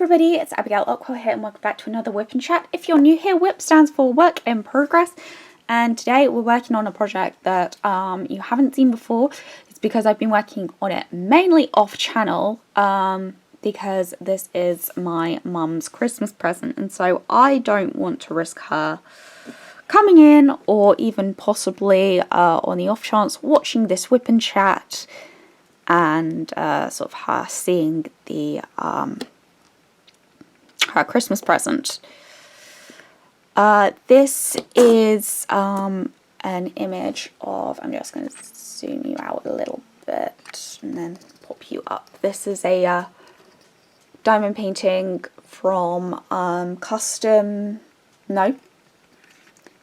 everybody, it's Abigail Ockwell here and welcome back to another WIP and Chat. If you're new here, WIP stands for Work in Progress, and today we're working on a project that you haven't seen before. It's because I've been working on it mainly off channel because this is my mum's Christmas present, and so I don't want to risk her coming in or even possibly on the off chance watching this WIP and Chat and sort of her seeing the her Christmas present. This is an image of, I'm just going to zoom you out a little bit and then pop you up. This is a diamond painting from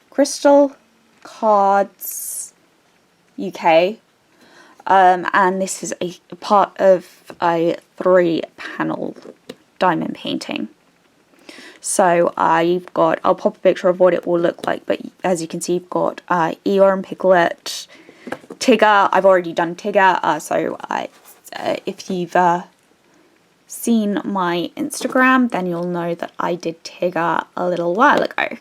Crystal Cards UK. And this is a part of a 3-panel diamond painting. So you've got, I'll pop a picture of what it will look like, but as you can see, you've got Eeyore and Piglet, Tigger. I've already done Tigger, so if you've seen my Instagram, then you'll know that I did Tigger a little while ago.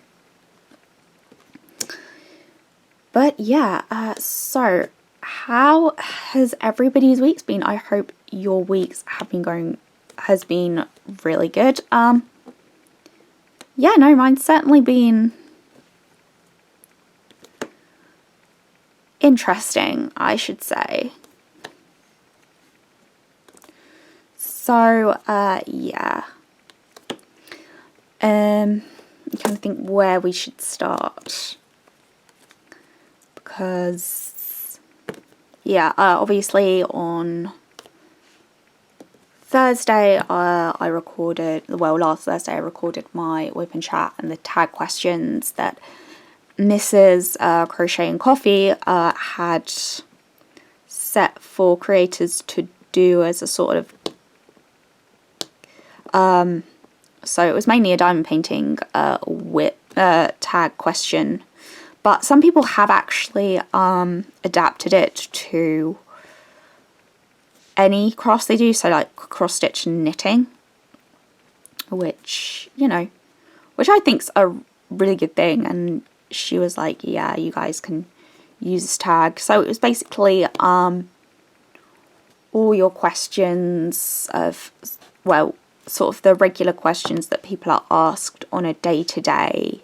But yeah, so how has everybody's weeks been? I hope your weeks has been really good. Yeah, no, mine's certainly been interesting, I should say. So, yeah. I'm trying to think where we should start. Because, yeah, obviously on Thursday, last Thursday I recorded my WIP and Chat and the tag questions that Mrs. Crochet and Coffee had set for creators to do as a sort of, so it was mainly a diamond painting WIP tag question, but some people have actually adapted it to any cross they do, so like cross stitch and knitting, which, you know, which I think's a really good thing. And she was like, yeah, you guys can use this tag. So it was basically all your questions of, well, sort of the regular questions that people are asked on a day-to-day,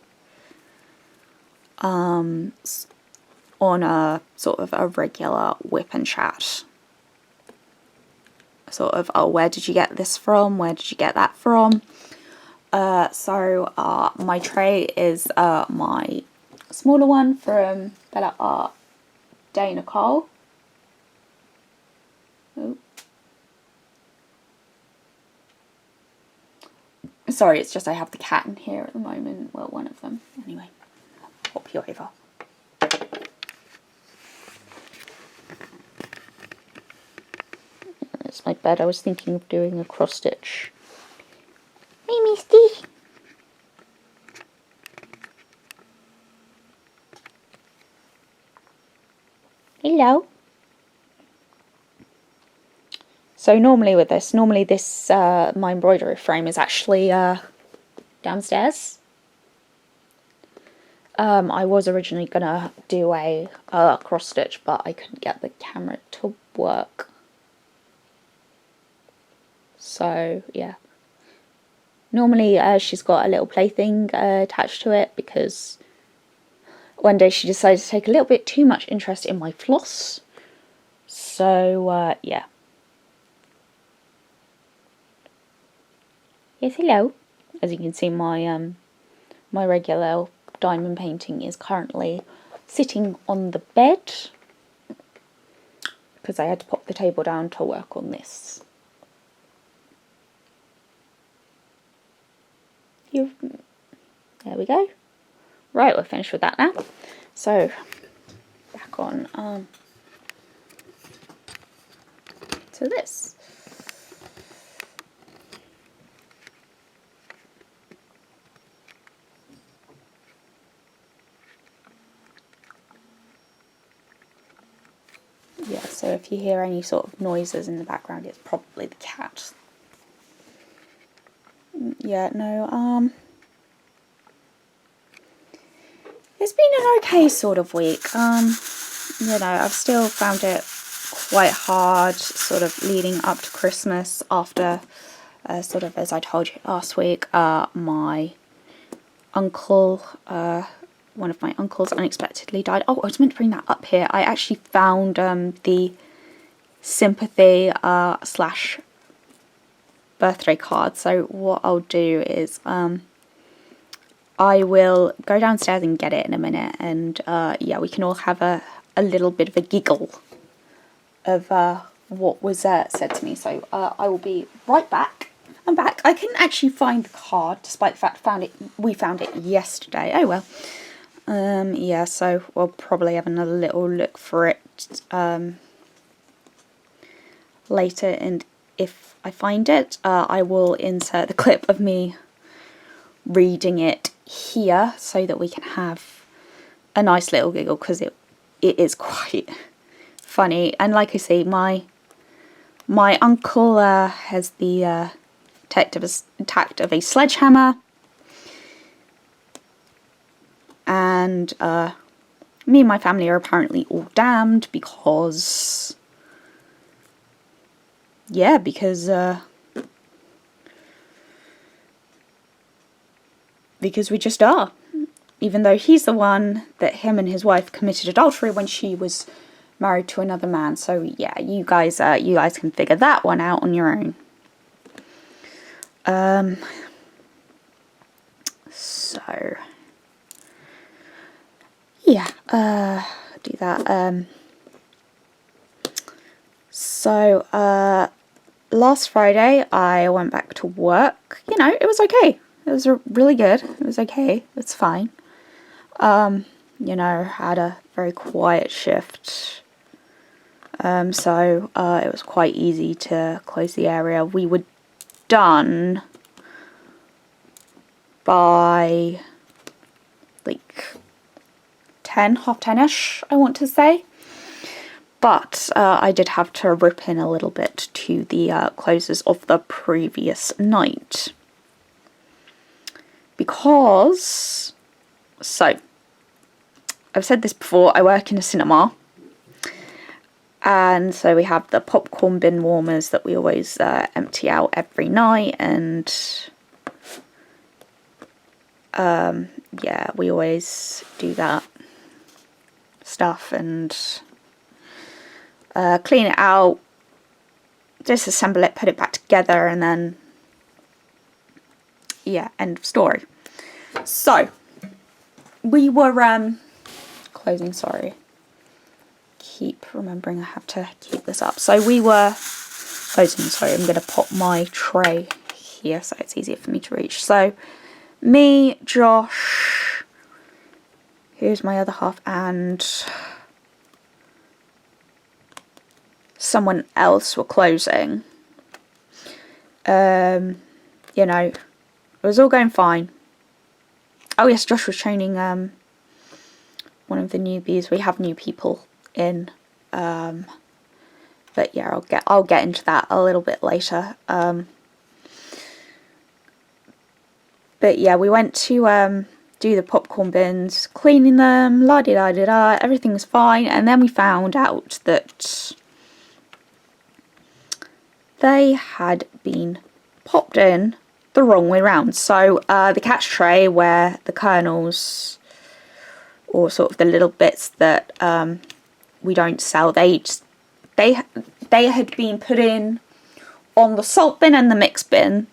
on a sort of a regular WIP and Chat. Sort of, oh, where did you get this from? Where did you get that from? So my tray is my smaller one from Bella Art Day Nicole. Oh. Sorry, it's just I have the cat in here at the moment. Well, one of them. Anyway, I'll pop you over. It's my bed. I was thinking of doing a cross stitch. Hey, Misty. Hello. So normally this, my embroidery frame is actually downstairs. I was originally gonna do a cross stitch, but I couldn't get the camera to work. So yeah, normally she's got a little plaything attached to it because one day she decided to take a little bit too much interest in my floss. So yeah. Yes, hello. As you can see, my my regular diamond painting is currently sitting on the bed because I had to pop the table down to work on this. There we go. Right, we're finished with that now. So back on to this. Yeah, so if you hear any sort of noises in the background, it's probably the cat. yeah, no, it's been an okay sort of week. You know, I've still found it quite hard sort of leading up to Christmas after, sort of as I told you last week, my uncle, one of my uncles unexpectedly died. Oh, I was meant to bring that up here. I actually found the sympathy slash birthday card. So what I'll do is I will go downstairs and get it in a minute, and yeah, we can all have a little bit of a giggle of what was said to me. So I will be right back. I'm back. I couldn't actually find the card, despite the fact we found it yesterday. Oh well. Yeah, so we'll probably have another little look for it later, and if I find it, I will insert the clip of me reading it here so that we can have a nice little giggle, because it is quite funny. And like I say, my uncle has the tact of a sledgehammer, and me and my family are apparently all damned because, yeah, because we just are. Even though he's the one that him and his wife committed adultery when she was married to another man. So yeah, you guys can figure that one out on your own. So yeah, do that. So last Friday I went back to work. You know, it was okay. It was really good. It was okay. It's fine. You know, had a very quiet shift. So it was quite easy to close the area. We were done by like 10, half 10ish, I want to say. But I did have to rip in a little bit to the closes of the previous night. Because, so, I've said this before, I work in a cinema. And so we have the popcorn bin warmers that we always empty out every night, and yeah, we always do that stuff and clean it out, disassemble it, put it back together, and then yeah, end of story. So we were closing, sorry, keep remembering I have to keep this up. So we were closing, sorry, I'm going to pop my tray here so it's easier for me to reach. So me, Josh, here's my other half, and someone else were closing. You know, it was all going fine. Oh yes, Josh was training one of the newbies. We have new people in, but yeah, I'll get into that a little bit later. But yeah, we went to do the popcorn bins, cleaning them, la-di-da-di-da, everything was fine, and then we found out that they had been popped in the wrong way round. So the catch tray where the kernels, or sort of the little bits that we don't sell, they had been put in on the salt bin and the mix bin.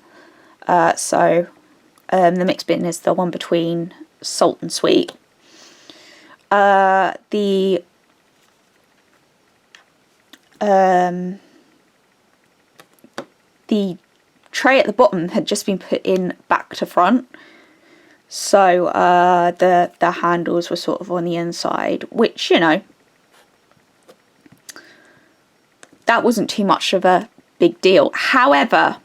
So the mix bin is the one between salt and sweet. The tray at the bottom had just been put in back to front, so the handles were sort of on the inside, which, you know, that wasn't too much of a big deal. However,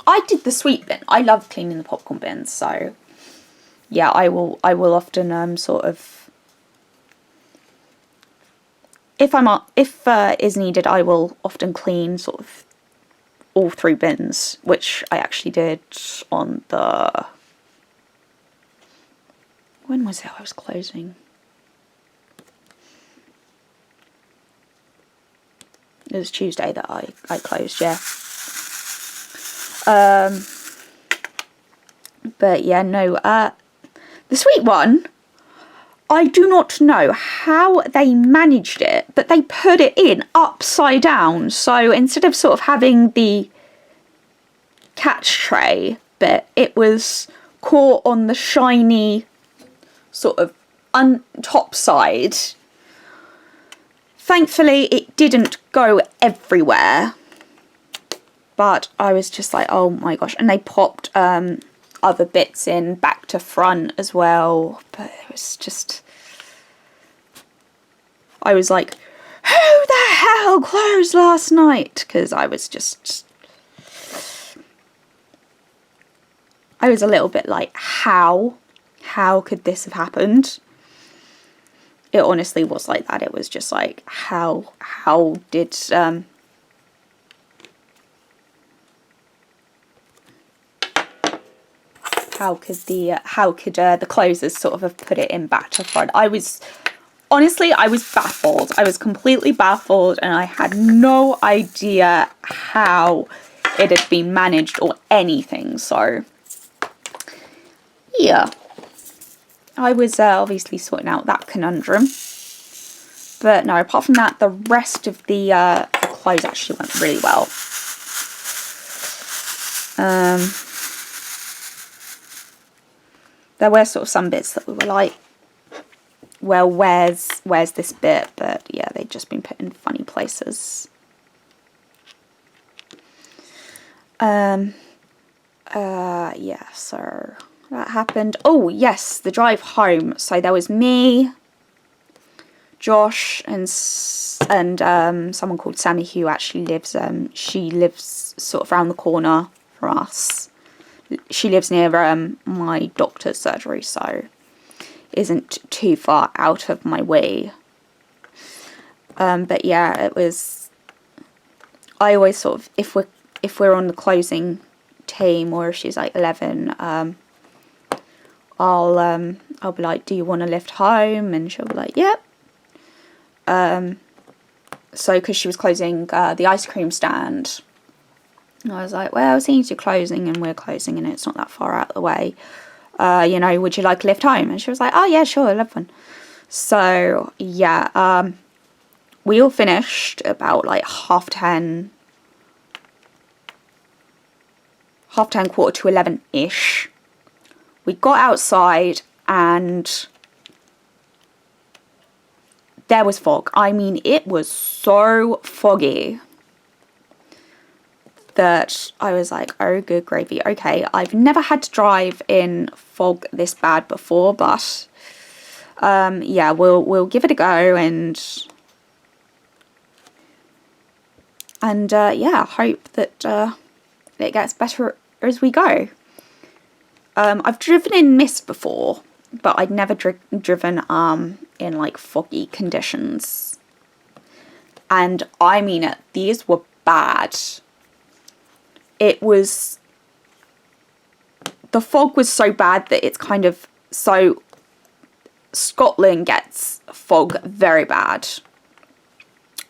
I did the sweet bin. I love cleaning the popcorn bins, so yeah, I will often sort of, if is needed, I will often clean sort of all 3 bins, which I actually did on the... When was it I was closing? It was Tuesday that I closed, yeah. But yeah, no, the sweet one, I do not know how they managed it, but they put it in upside down. So instead of sort of having the catch tray bit, it was caught on the shiny sort of top side. Thankfully, it didn't go everywhere. But I was just like, oh my gosh. And they popped other bits in back to front as well, but it was just, I was like, who the hell closed last night? Because I was a little bit like, how could this have happened? It honestly was like that. It was just like, how did how could the closers sort of have put it in back to front? I was baffled. I was completely baffled, and I had no idea how it had been managed or anything. So yeah, I was obviously sorting out that conundrum. But no, apart from that, the rest of the clothes actually went really well. There were sort of some bits that we were like, well, where's this bit? But yeah, they'd just been put in funny places. Yeah, so that happened. Oh yes, the drive home. So there was me, Josh, and someone called Sammy who actually lives. She lives sort of around the corner from us. She lives near my doctor's surgery, so isn't too far out of my way. But yeah, it was. I always sort of, if we're on the closing team, or if she's like 11, I'll be like, do you want to lift home? And she'll be like, yep. So because she was closing the ice cream stand, I was like, well, since you're closing and we're closing and it's not that far out of the way, you know, would you like a lift home? And she was like, oh yeah, sure, I love one. So yeah, we all finished about like 10:30, 11:45-ish. We got outside and there was fog. I mean, it was so foggy that I was like, oh, good gravy. Okay, I've never had to drive in fog this bad before, but yeah, we'll give it a go and yeah, hope that it gets better as we go. I've driven in mist before, but I'd never driven in like foggy conditions. And I mean, these were bad. It was, the fog was so bad that it's kind of, so Scotland gets fog very bad,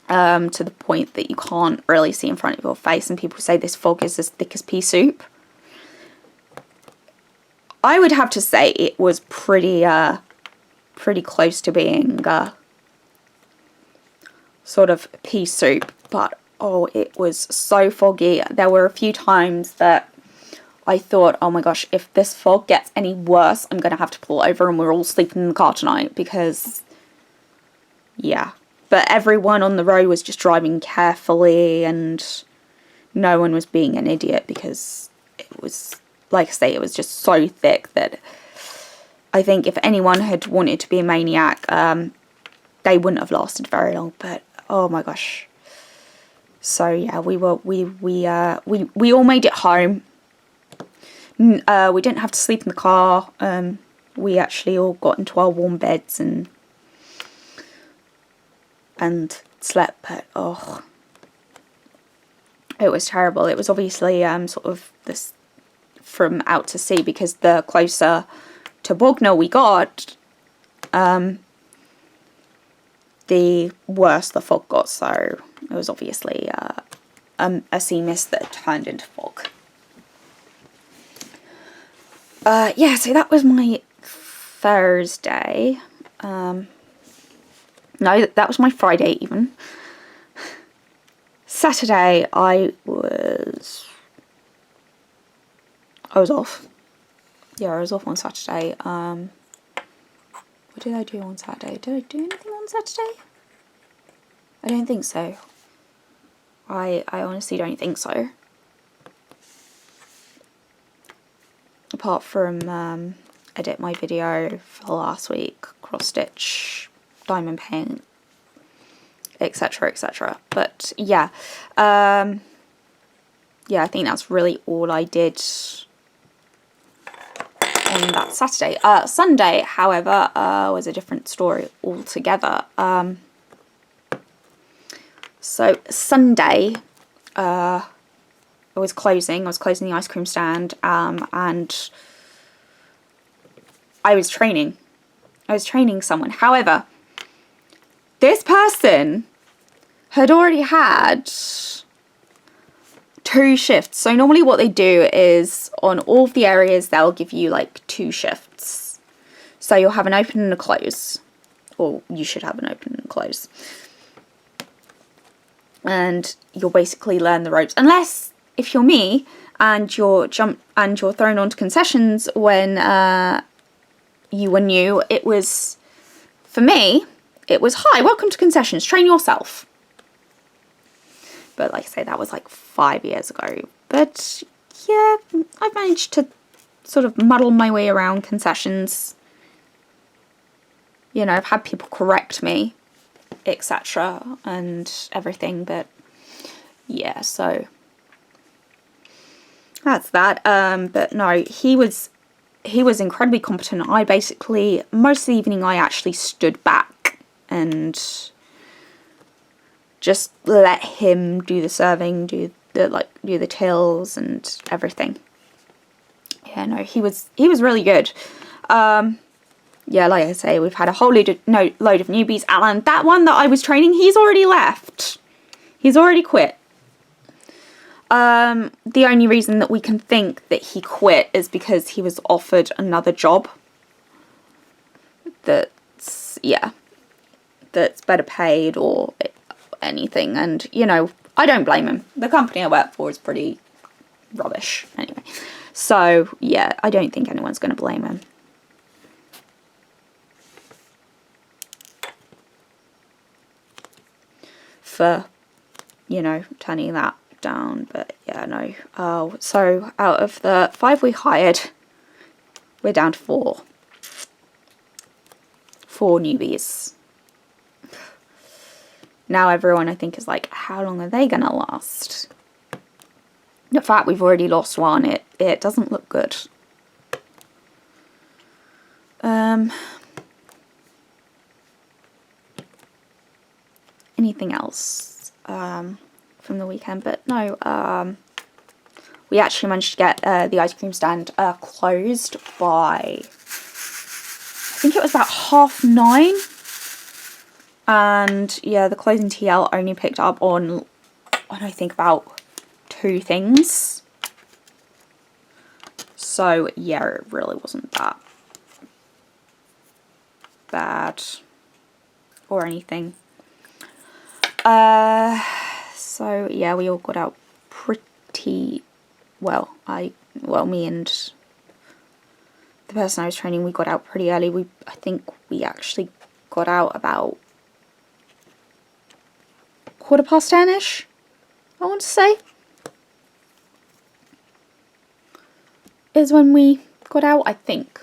to the point that you can't really see in front of your face, and people say this fog is as thick as pea soup. I would have to say it was pretty close to being sort of pea soup, but oh, it was so foggy. There were a few times that I thought, oh my gosh, if this fog gets any worse, I'm going to have to pull over and we're all sleeping in the car tonight, because, yeah. But everyone on the road was just driving carefully and no one was being an idiot, because it was, like I say, it was just so thick that I think if anyone had wanted to be a maniac, they wouldn't have lasted very long. But oh my gosh. So yeah, we all made it home. We didn't have to sleep in the car. We actually all got into our warm beds and slept. But oh, It was terrible. It was obviously sort of this from out to sea, because the closer to Bognor we got, the worse the fog got. So it was obviously a sea mist that turned into fog. Yeah, so that was my Thursday. No, that was my Friday even. Saturday I was off. Yeah, I was off on Saturday. What did I do on Saturday? Did I do anything on Saturday? I don't think so. I honestly don't think so. Apart from edit my video for last week, cross stitch, diamond paint, etc, etc. But yeah, yeah, I think that's really all I did on that Saturday. Sunday, however, was a different story altogether. So Sunday, I was closing the ice cream stand, and I was training someone. However, this person had already had 2 shifts. So normally what they do is on all of the areas, they'll give you like 2 shifts. So you'll have an open and a close, or you should have an open and a close. And you'll basically learn the ropes, unless if you're me and you're thrown onto concessions when you were new. It was, for me, it was, hi, welcome to concessions, train yourself. But like I say, that was like 5 years ago. But yeah, I've managed to sort of muddle my way around concessions. You know, I've had people correct me, etc. and everything, but yeah, so that's that. But no, he was incredibly competent. I basically, most of the evening I actually stood back and just let him do the serving, do the tills and everything. Yeah, no, he was really good. Yeah, like I say, we've had a whole load of newbies. Alan, that one that I was training, he's already left. He's already quit. The only reason that we can think that he quit is because he was offered another job that's better paid or anything. And, you know, I don't blame him. The company I work for is pretty rubbish anyway. So, yeah, I don't think anyone's going to blame him. For, you know, turning that down. But yeah, no. So out of the 5 we hired, we're down to 4 newbies. Now everyone, I think, is like, how long are they gonna last? The fact we've already lost one, it doesn't look good. Anything else from the weekend? But no, we actually managed to get the ice cream stand closed by, I think it was about 9:30. And yeah, the closing TL only picked up on I think about 2 things. So yeah, it really wasn't that bad or anything. So yeah, we all got out pretty well. Me and the person I was training, we got out pretty early. I think we actually got out about 10:15-ish, I want to say, is when we got out. I think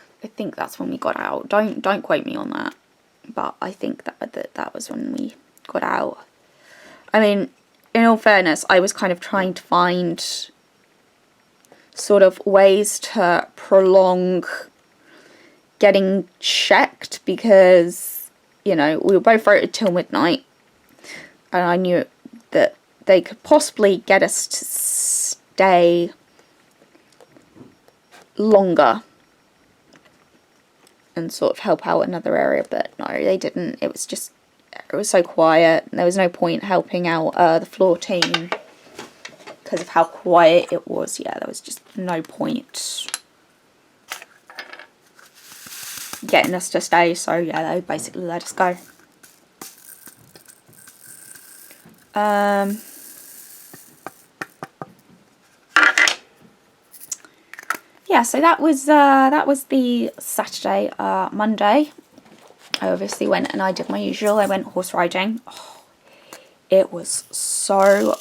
that's when we got out. Don't quote me on that, but I think that was when we got out. I mean, in all fairness, I was kind of trying to find sort of ways to prolong getting checked, because, you know, we were both rotated till midnight, and I knew that they could possibly get us to stay longer and sort of help out another area, but no, they didn't. It was so quiet. There was no point helping out the floor team because of how quiet it was. Yeah, there was just no point getting us to stay, so yeah, they basically let us go. Yeah, so that was the Saturday. Monday, I obviously went and I did my usual. I went horse riding. Oh, it was so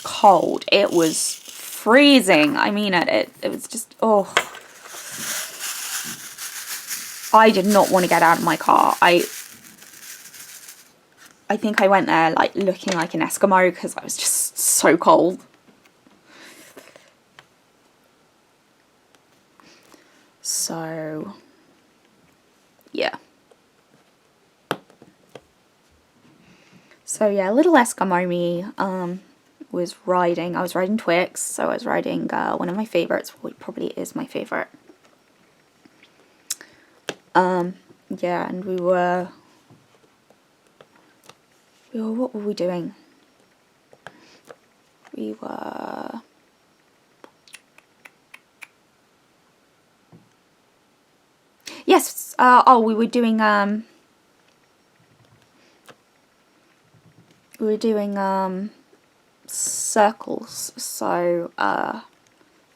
cold. It was freezing. I mean it was just, oh. I did not want to get out of my car. I think I went there like looking like an Eskimo because I was just so cold. So, yeah. So yeah, little Eskimo me was riding. I was riding Twix, so I was riding one of my favourites. Well, it probably is my favourite. Yeah, and we were, what were we doing? We were, yes, we were doing, circles. So,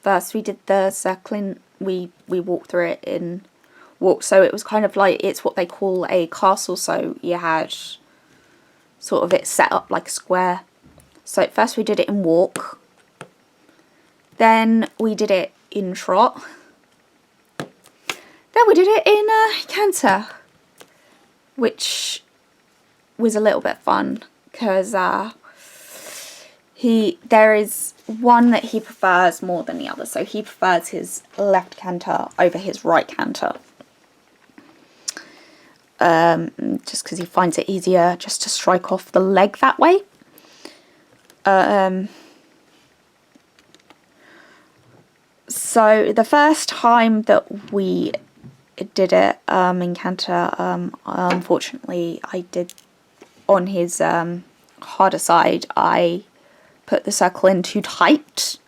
first we did the circling, we walked through it in walk, so it was kind of like, it's what they call a castle, so you had sort of it set up like a square. So at first we did it in walk, then we did it in trot, then we did it in canter, which was a little bit fun because there is one that he prefers more than the other, so he prefers his left canter over his right canter. Just because he finds it easier just to strike off the leg that way. So the first time that we did it in canter, unfortunately I did on his harder side, I put the circle in too tight,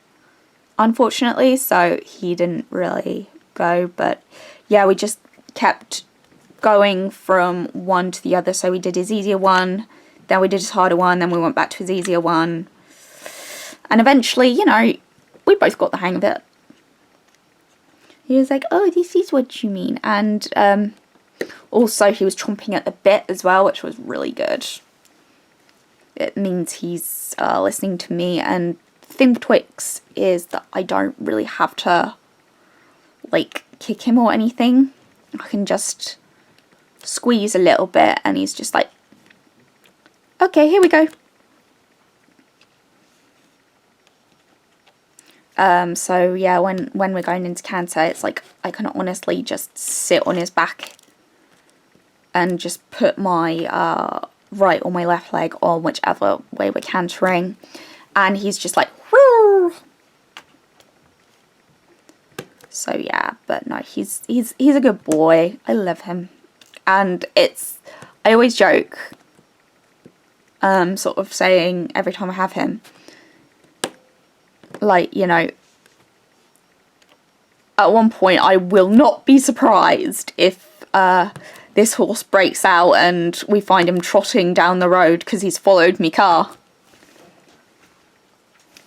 unfortunately, so he didn't really go. But yeah, we just kept going from one to the other. So we did his easier one, then we did his harder one, then we went back to his easier one, and eventually, you know, we both got the hang of it. He was like, oh, this is what you mean. And also he was chomping at the bit as well, which was really good. It means he's listening to me, and the thing with Twix is that I don't really have to like kick him or anything. I can just squeeze a little bit and he's just like, okay, here we go. So yeah, when we're going into canter, it's like I can honestly just sit on his back and just put my right or my left leg on whichever way we're cantering, and he's just like, whoo. So yeah, but no, he's a good boy. I love him. And I always joke, sort of saying every time I have him, like, you know, at one point I will not be surprised if this horse breaks out and we find him trotting down the road because he's followed me car.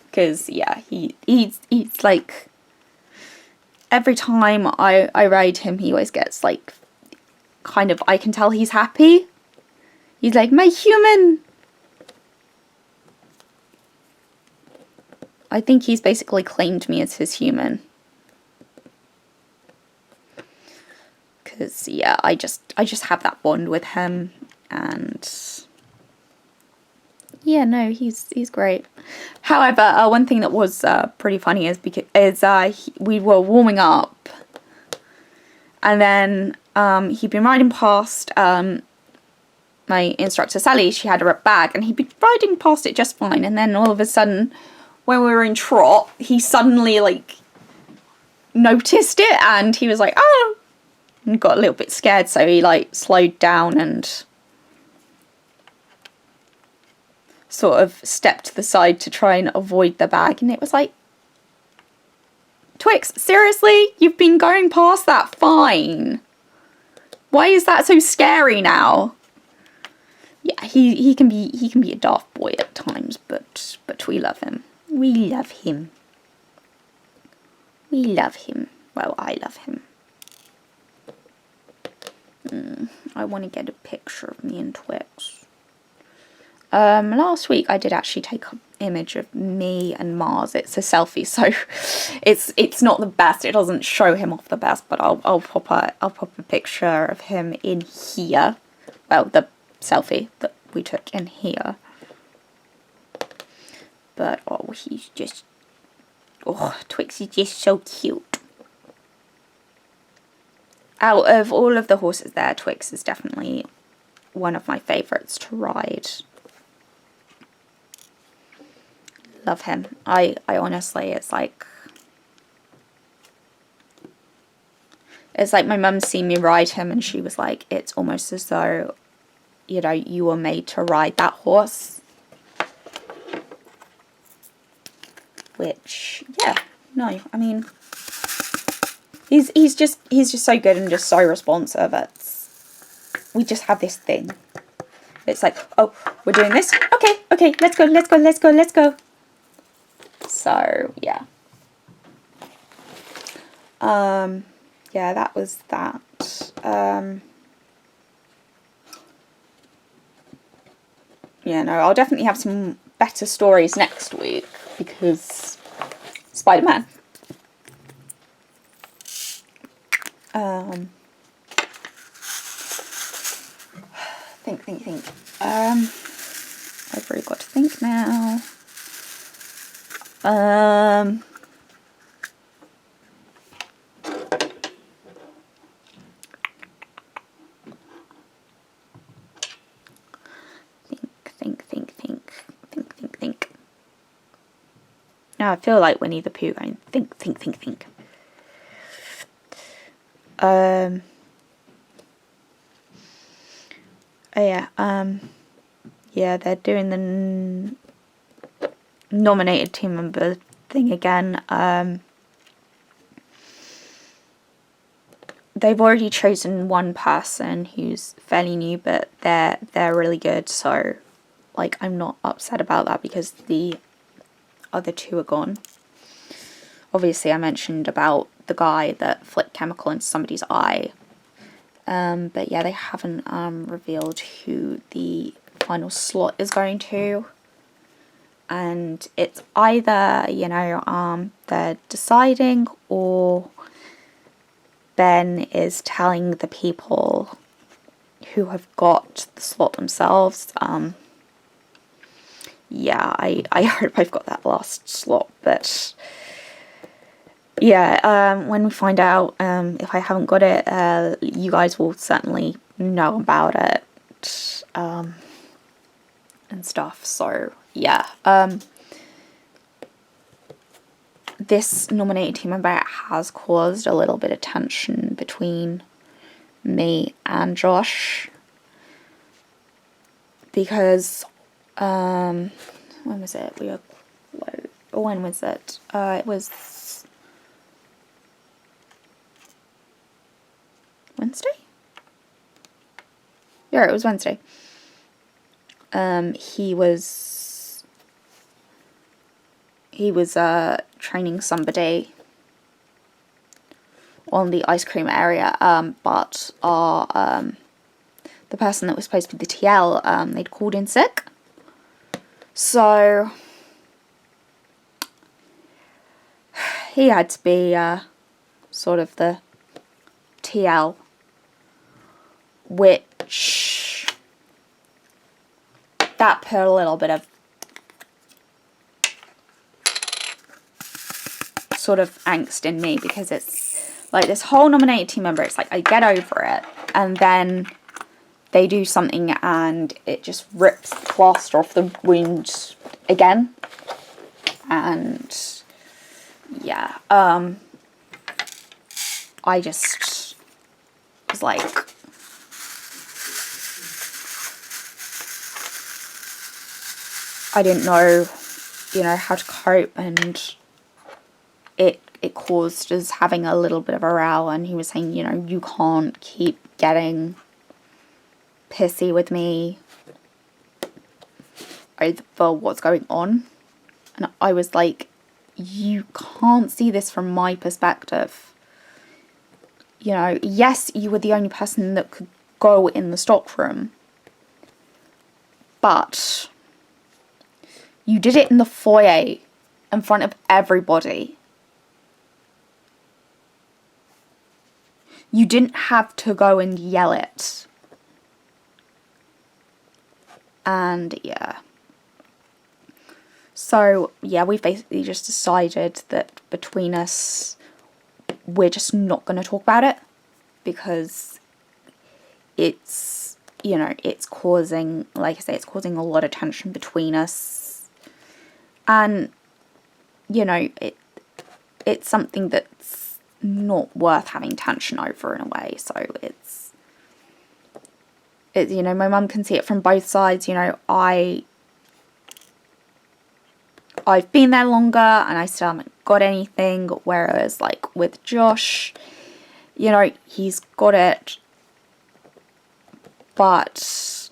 Because yeah, he's like, every time I ride him, he always gets like, kind of, I can tell he's happy. He's like, my human. I think he's basically claimed me as his human. Because yeah, I just have that bond with him, and yeah, no, he's great. However, one thing that was pretty funny is we were warming up, and then he'd been riding past my instructor Sally, she had a bag and he'd be riding past it just fine, and then all of a sudden when we were in trot he suddenly like noticed it and he was like, oh, and got a little bit scared, so he like slowed down and sort of stepped to the side to try and avoid the bag. And it was like, Twix, seriously? You've been going past that fine. Why is that so scary now? Yeah, he can be a daft boy at times, but we love him. We love him. We love him. Well, I love him. I want to get a picture of me and Twix. Last week I did actually take an image of me and Mars. It's a selfie, so it's not the best. It doesn't show him off the best, but I'll pop a picture of him in here. Well, the selfie that we took in here. But oh, he's just, oh, Twix is just so cute. Out of all of the horses there, Twix is definitely one of my favourites to ride. Love him. I honestly, it's like my mum seen me ride him and she was like, it's almost as though, you know, you were made to ride that horse. Which, yeah, no, I mean, he's just so good and just so responsive. We just have this thing. It's like, oh, we're doing this. Okay, let's go. So yeah. Yeah, that was that. Yeah, no, I'll definitely have some better stories next week because Spider-Man. Think. I've really got to think now. Think. Now I feel like Winnie the Pooh going think. Yeah, they're doing the nominated team member thing again. They've already chosen one person who's fairly new, but they're really good, so like I'm not upset about that because the other two are gone. Obviously I mentioned about the guy that flicked chemical into somebody's eye. But yeah, they haven't revealed who the final slot is going to. And it's either, you know, they're deciding, or Ben is telling the people who have got the slot themselves. Yeah, I hope I've got that last slot, but yeah, when we find out, if I haven't got it, you guys will certainly know about it, and stuff, so yeah. This nominated team member has caused a little bit of tension between me and Josh, because, when was it? When was it? It was Wednesday? Yeah, it was Wednesday. He was training somebody on the ice cream area, but the person that was supposed to be the TL, they'd called in sick. So he had to be sort of the TL, which that put a little bit of sort of angst in me, because it's like this whole nominated team member, it's like I get over it, and then they do something and it just rips the plaster off the wound again. And yeah, I just was like, I didn't know, you know, how to cope, and it caused us having a little bit of a row, and he was saying, you know, you can't keep getting pissy with me over what's going on. And I was like, you can't see this from my perspective. You know, yes, you were the only person that could go in the stockroom, but you did it in the foyer in front of everybody. You didn't have to go and yell it. And yeah. So yeah, we've basically just decided that between us, we're just not going to talk about it, because it's, you know, it's causing, like I say, it's causing a lot of tension between us. And, you know, it's something that's not worth having tension over in a way. So it's, you know, my mum can see it from both sides. You know, I've been there longer and I still haven't got anything, whereas like with Josh, you know, he's got it, but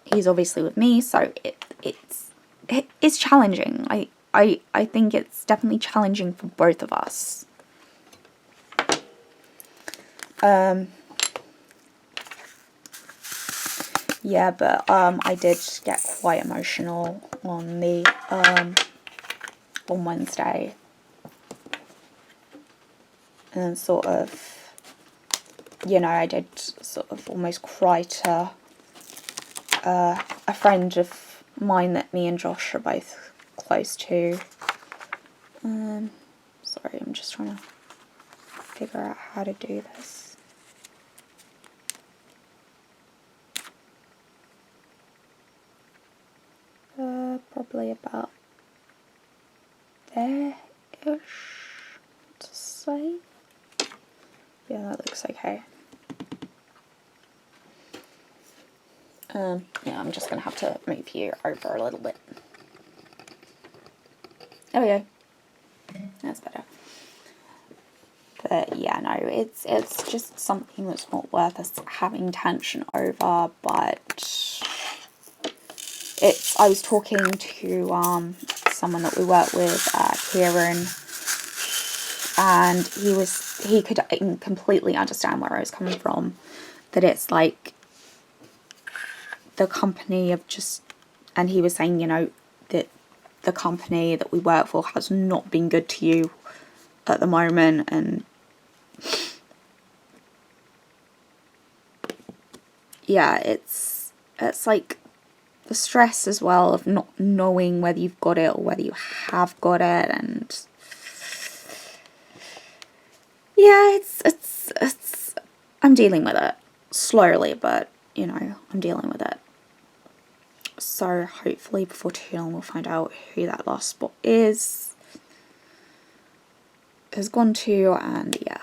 he's obviously with me, so it's challenging. I think it's definitely challenging for both of us. Yeah, but I did get quite emotional on the on Wednesday, and sort of, you know, I did sort of almost cry to a friend of mine that me and Josh are both close to. Sorry, I'm just trying to figure out how to do this. Probably about there-ish, to say. Yeah, that looks okay. Yeah, I'm just going to have to move you over a little bit. There we go. That's better. But yeah, no, it's just something that's not worth us having tension over. But I was talking to someone that we work with, Kieran, and he could completely understand where I was coming from. That it's like the company of just, and he was saying, you know, that the company that we work for has not been good to you at the moment, and yeah, it's like the stress as well of not knowing whether you've got it or whether you have got it, and yeah, it's I'm dealing with it slowly, but you know, I'm dealing with it. So hopefully before too long we'll find out who that last spot has gone to, and yeah.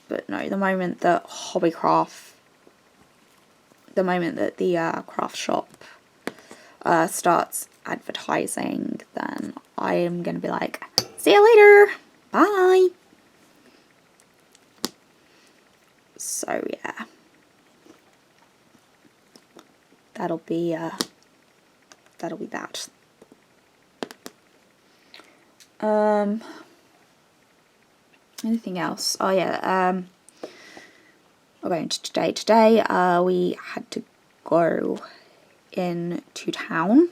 But no, the moment that the craft shop starts advertising, then I am going to be like, see you later, bye. So yeah, that'll be that. Anything else? Oh yeah, we're going to today. Today, we had to go into town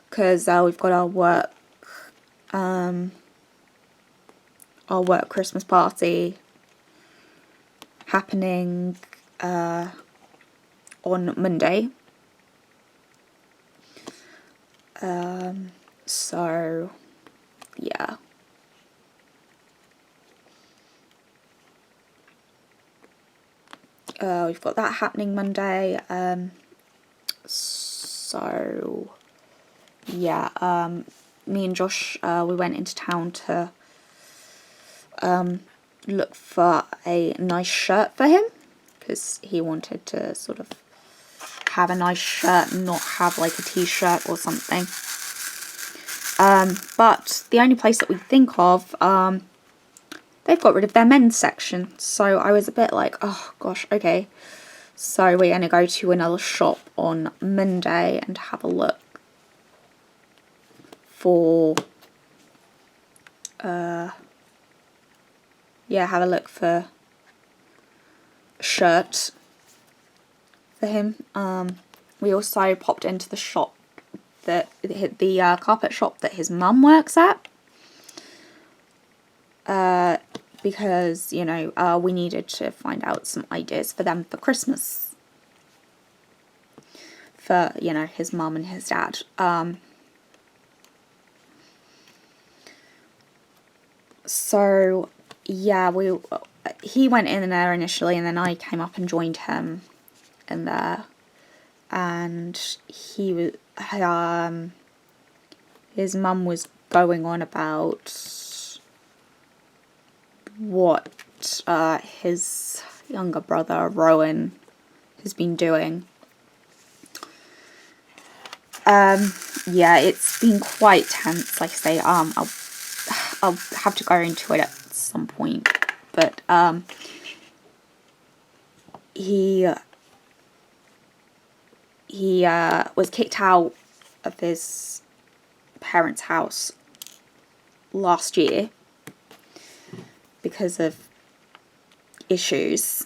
because we've got our work Christmas party happening on Monday. So yeah. we've got that happening Monday. So yeah, me and Josh, we went into town to look for a nice shirt for him, because he wanted to sort of have a nice shirt and not have like a t-shirt or something. But the only place that we think of, they've got rid of their men's section, so I was a bit like, oh gosh, okay. So we're going to go to another shop on Monday and have a look for, have a look for a shirt for him. We also popped into the shop, the carpet shop that his mum works at, because, you know, we needed to find out some ideas for them for Christmas, for, you know, his mum and his dad. So yeah, he went in there initially, and then I came up and joined him in there, and he was, his mum was going on about what his younger brother Rowan has been doing. Yeah, it's been quite tense, like I say. I'll have to go into it at some point, but he was kicked out of his parents' house last year because of issues.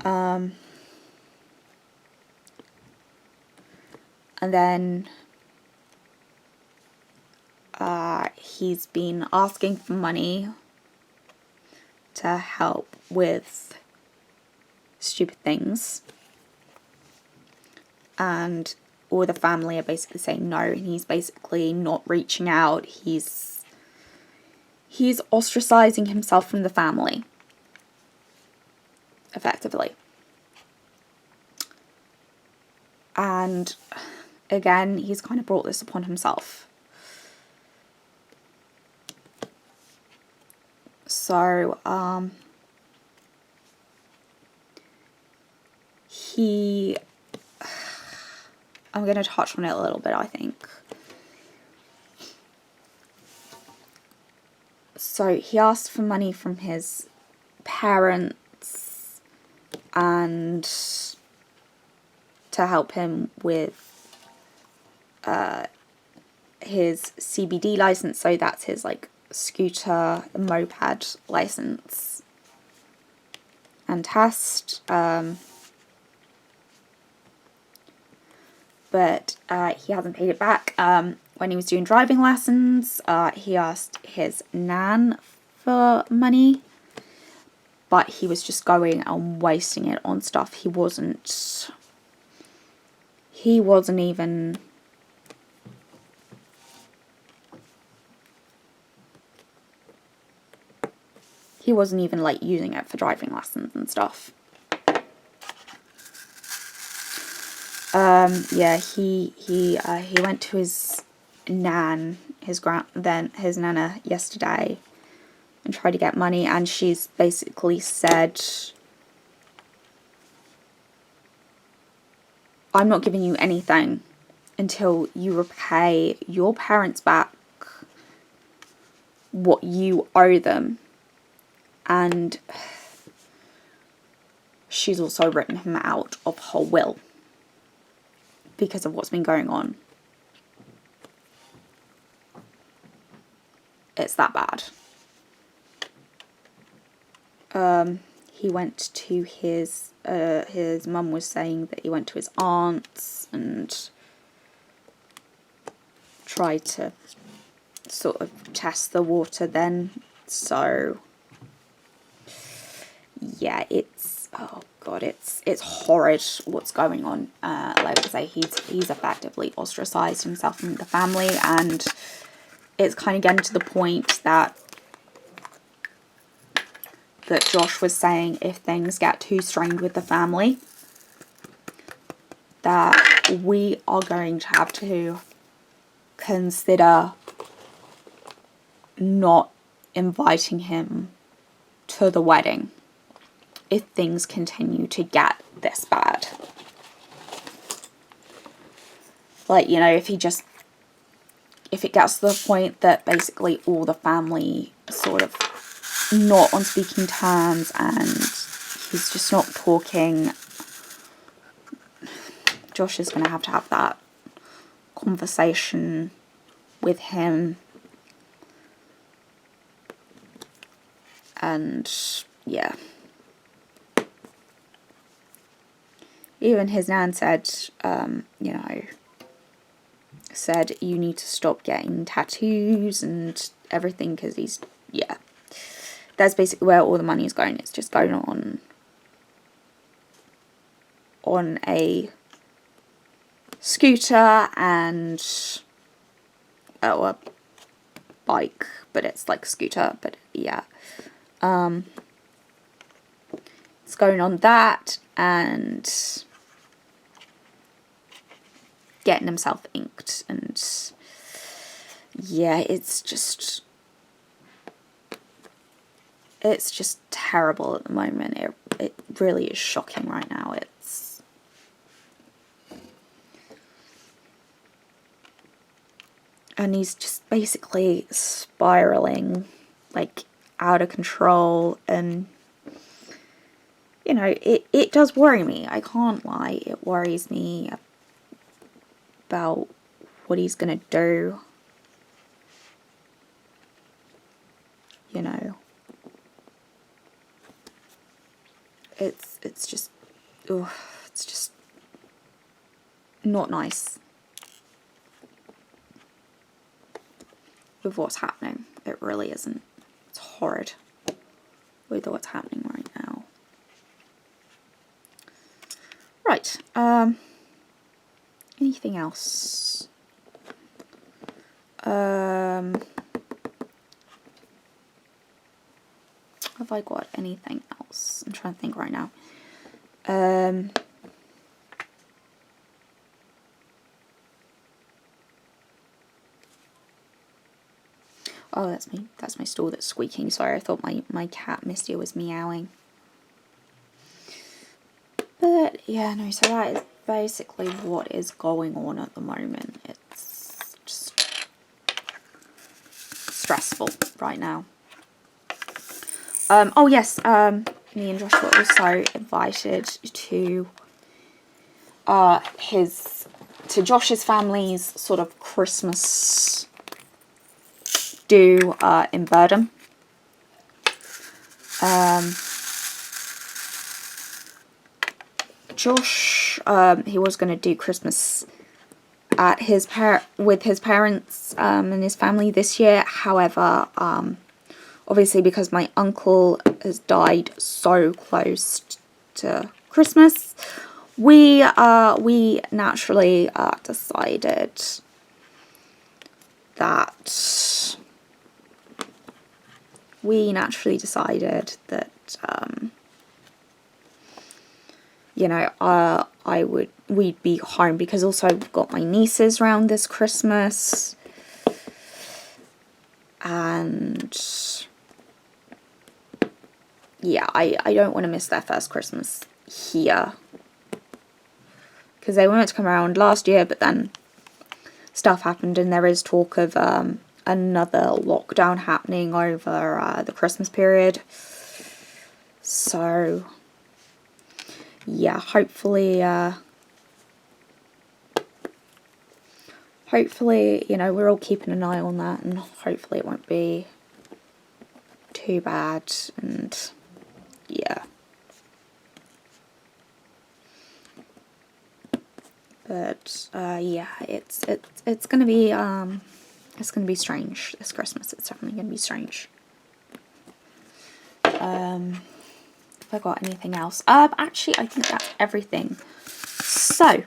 And then he's been asking for money to help with stupid things, and all the family are basically saying no, and he's basically not reaching out. He's ostracizing himself from the family, effectively. And again, he's kind of brought this upon himself. So, I'm going to touch on it a little bit, I think. So he asked for money from his parents and to help him with his CBD license. So that's his like scooter, moped license and test. But he hasn't paid it back. When he was doing driving lessons, he asked his nan for money, but he was just going and wasting it on stuff. He wasn't even like using it for driving lessons and stuff. Yeah, he went to his nan, his nana yesterday, and tried to get money, and she's basically said, I'm not giving you anything until you repay your parents back what you owe them. And she's also written him out of her will because of what's been going on. It's that bad. He went to his mum was saying that he went to his aunt's and tried to sort of test the water then. So yeah, it's, oh god, it's horrid what's going on. Like I say, he's effectively ostracized himself from the family, and it's kind of getting to the point that that Josh was saying if things get too strained with the family, that we are going to have to consider not inviting him to the wedding if things continue to get this bad. Like, you know, if it gets to the point that basically all the family sort of not on speaking terms and he's just not talking, Josh is going to have that conversation with him. And yeah, even his nan said, you know, said you need to stop getting tattoos and everything, because he's, yeah, that's basically where all the money is going. It's just going on a scooter and a bike, but it's like a scooter, but yeah, it's going on that and getting himself inked, and yeah, it's just terrible at the moment. It really is shocking right now. And he's just basically spiraling, like, out of control, and you know, it does worry me. I can't lie, it worries me about what he's gonna do, you know. It's just, ugh, it's just not nice with what's happening. It really isn't. It's horrid with what's happening right now. Right, anything else? Have I got anything else? I'm trying to think right now. Oh, that's my stool that's squeaking. Sorry, I thought my cat Misty was meowing. But yeah, no, so that is basically what is going on at the moment. It's just stressful right now. Oh yes, me and Josh were also invited to Josh's family's sort of Christmas do in Burdham. Josh, he was going to do Christmas at with his parents and his family this year. However, obviously because my uncle has died so close to Christmas, we naturally decided that you know, we'd be home, because also I've got my nieces round this Christmas, and yeah, I don't want to miss their first Christmas here, because they were meant to come around last year, but then stuff happened, and there is talk of another lockdown happening over the Christmas period. So yeah, hopefully, you know, we're all keeping an eye on that, and hopefully it won't be too bad, and yeah. But yeah, it's gonna be strange this Christmas. It's definitely gonna be strange. Have I got anything else? Actually, I think that's everything. So,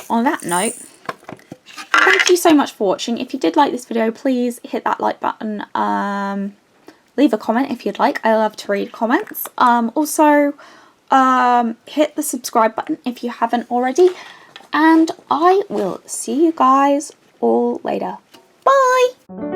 on that note, thank you so much for watching. If you did like this video, please hit that like button. leave a comment if you'd like. I love to read comments. Also, hit the subscribe button if you haven't already, and I will see you guys all later. Bye!